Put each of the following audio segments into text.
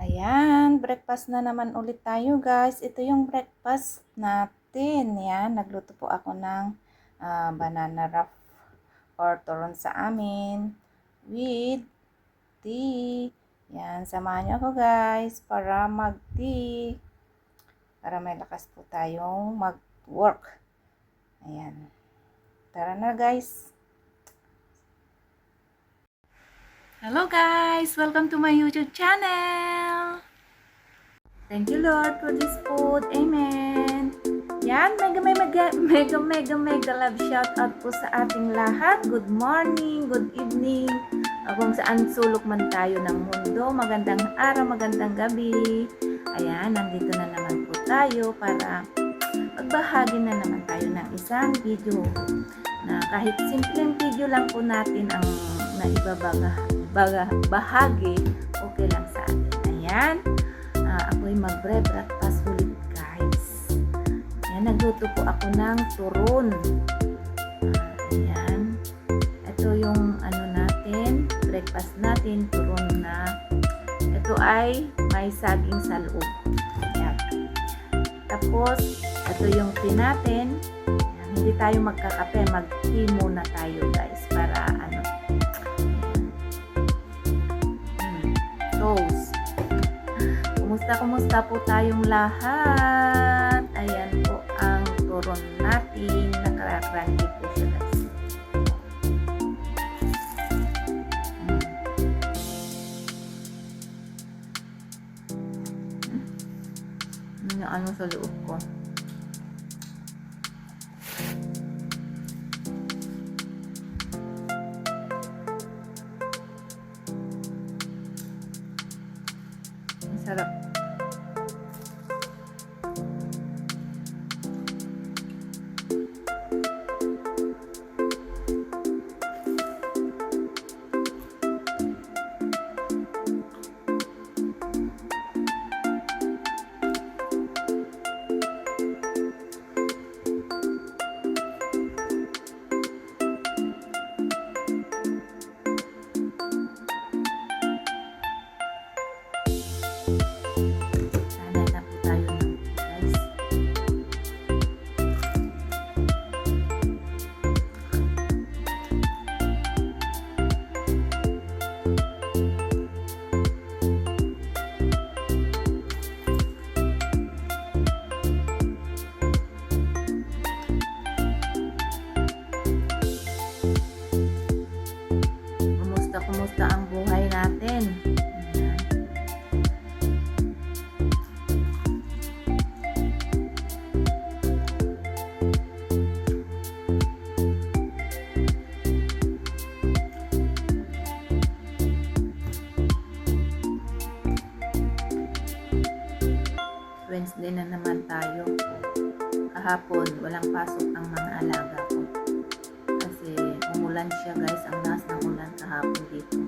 Ayan, breakfast na naman ulit tayo guys. Ito yung breakfast natin. Yan, nagluto po ako ng banana wrap or turon sa amin with tea. Yan, samahan niyo ako guys para mag-tea. Para may lakas po tayong mag-work. Ayan. Tara na guys. Hello guys! Welcome to my YouTube channel! Thank you Lord for this food. Amen! Yan, mega love shout out po sa ating lahat. Good morning, good evening, kung saan sulok man tayo ng mundo. Magandang araw, magandang gabi. Ayan, nandito na naman po tayo para magbahagi na naman tayo ng isang video na kahit simpleng video lang po natin ang naibabahagi, okay lang sa atin. Ayan, ako'y magbre-breakfast ulit guys. Ayan, nagluto po ako ng turon. Ayan, ito yung natin, breakfast natin, turon na. Ito ay may saging sa loob. Ayan. Tapos, ito yung tea natin. Ayan, hindi tayo magkakape, mag-tea muna tayo guys para Kumusta po tayong lahat? Ayan po ang turon natin. Nakakrandy po siya guys. Ano sa loob ko? Sarap. Kumusta ang buhay natin? Wednesday na naman tayo. Kahapon, walang pasok ang mga alaga ko. Kasi umulan siya guys, ang lakas ng ulan kahapon dito.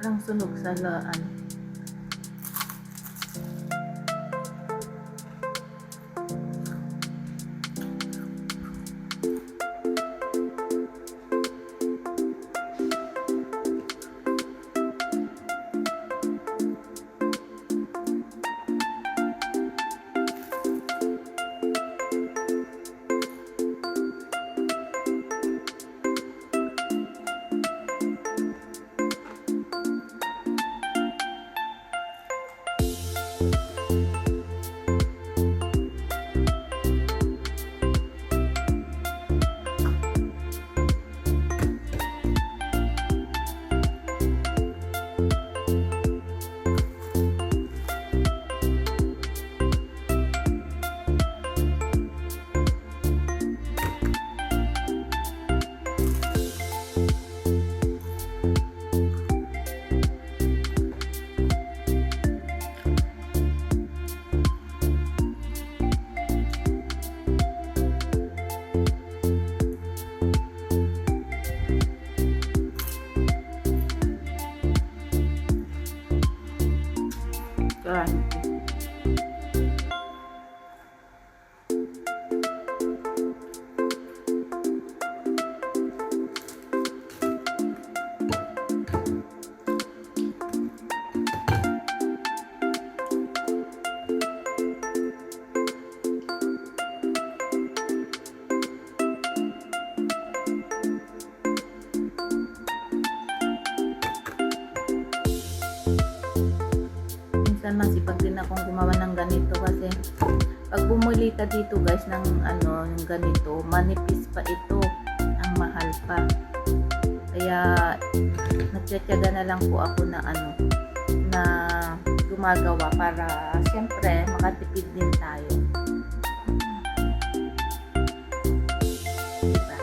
Parang sunog sa laan. crunchy. Minsan masipag din akong gumawa ng ganito kasi pag bumili ka dito guys ng yung ganito, manipis pa ito, ang mahal pa. Kaya nagtsatsaga na lang po ako na na gumagawa para siyempre makatipid din tayo. Diba?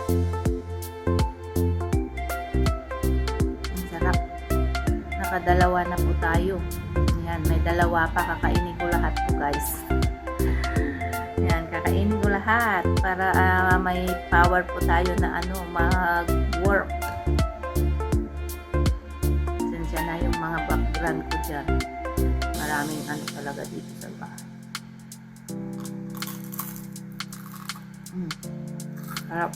Ang sarap. Nakadalawa na po tayo. Yan, may dalawa pa, kakainin ko lahat po guys. Yan, kakainin ko lahat para may power po tayo na mag-work. Sensya na yung mga background ko dyan. Maraming talaga dito sa bahay. Harap.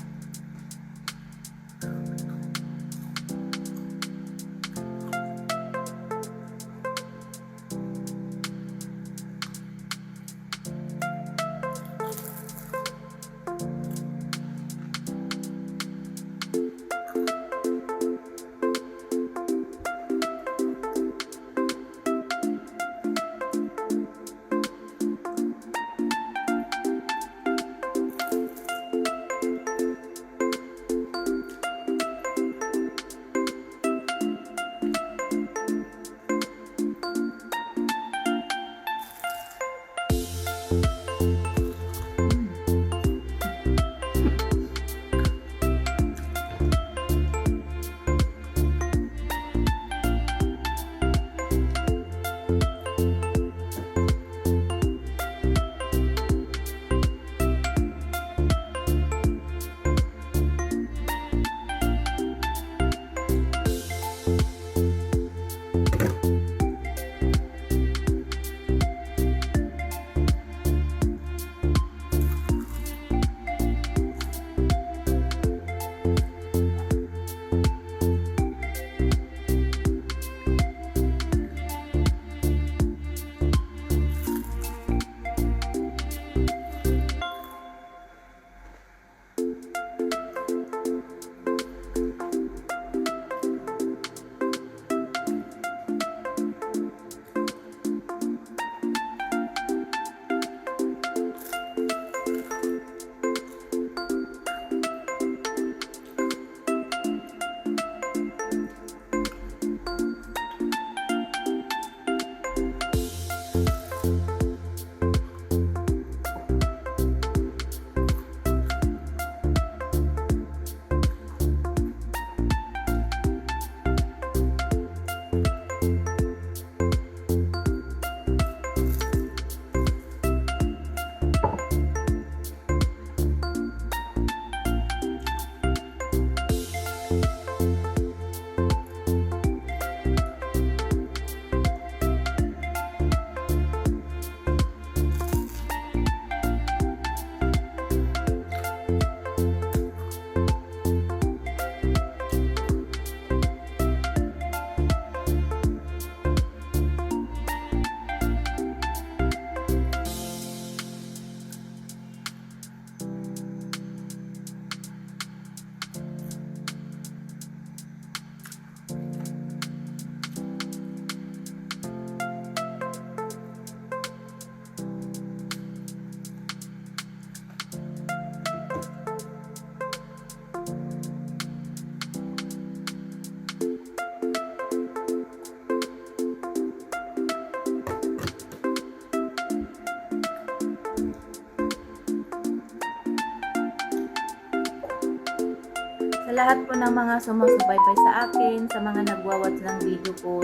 Sa lahat po ng mga sumusubaybay sa akin, sa mga nagwa-watch ng video ko,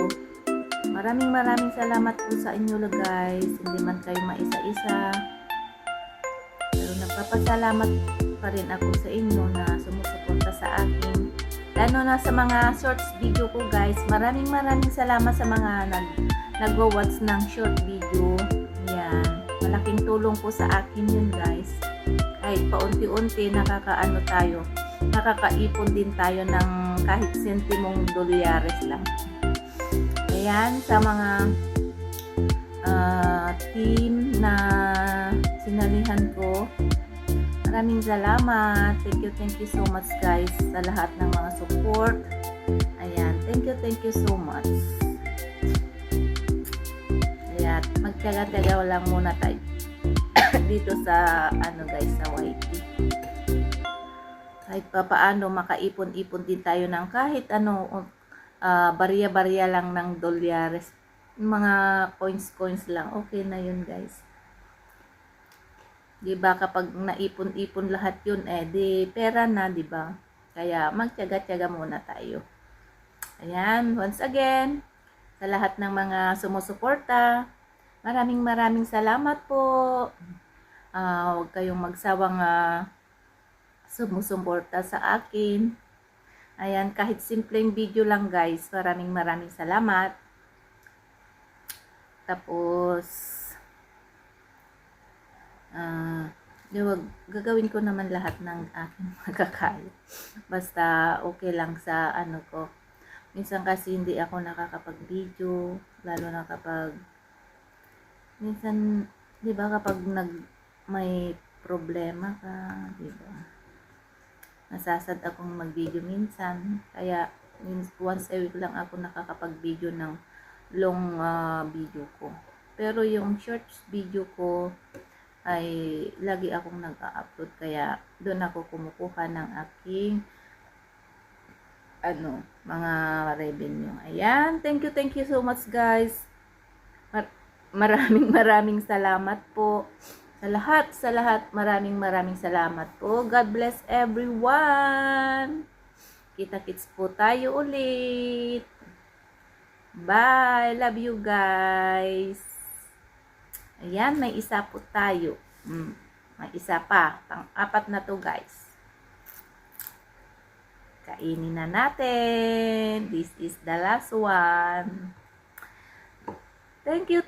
maraming salamat po sa inyo guys. Hindi man kayo maisa-isa, pero nagpapasalamat pa rin ako sa inyo na sumusuporta sa akin. Lalo na sa mga shorts video ko guys. Maraming salamat sa mga nagwa-watch ng short video. Yan. Malaking tulong po sa akin yun, guys. Kahit paunti-unti nakakaano tayo, nakakaipon din tayo ng kahit sentimong dolyares lang. Ayan, sa mga team na sinalihan ko, maraming salamat. Thank you so much, guys, sa lahat ng mga support. Ayan, thank you so much. Ayan, magtiyaga-tiyaga lang muna tayo dito sa guys, sa YT. Kahit pa paano makaipon-ipon din tayo ng kahit barya-barya lang ng dolyares, mga coins lang, okay na yun, guys. Diba, kapag naipon-ipon lahat yun, di pera na, diba? Kaya magtiyaga-tiyaga muna tayo. Ayan, once again, sa lahat ng mga sumusuporta, maraming salamat po. Huwag kayong magsawang sumusuporta sa akin. Ayan, kahit simpleng video lang, guys, maraming salamat. Tapos, gagawin ko naman lahat ng aking makakaya. Basta okay lang sa ko. Minsan kasi hindi ako nakakapag-video, lalo na kapag minsan, 'di ba, kapag may problema ka, 'di ba? Nasasad akong mag-video minsan, kaya once a week lang ako nakakapag-video ng long video ko. Pero yung short video ko ay lagi akong nag-upload, kaya doon ako kumukuha ng aking mga revenue. Ayan, thank you so much, guys. Maraming salamat po sa lahat, maraming salamat po. God bless everyone. Kita-kits po tayo ulit. Bye, love you, guys. Ayan, may isa po tayo. May isa pa. Pang-apat na to, guys. Kainin na natin. This is the last one. Thank you.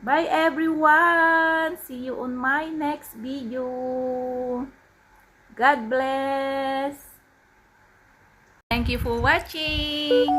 Bye, everyone. See you on my next video. God bless. Thank you for watching.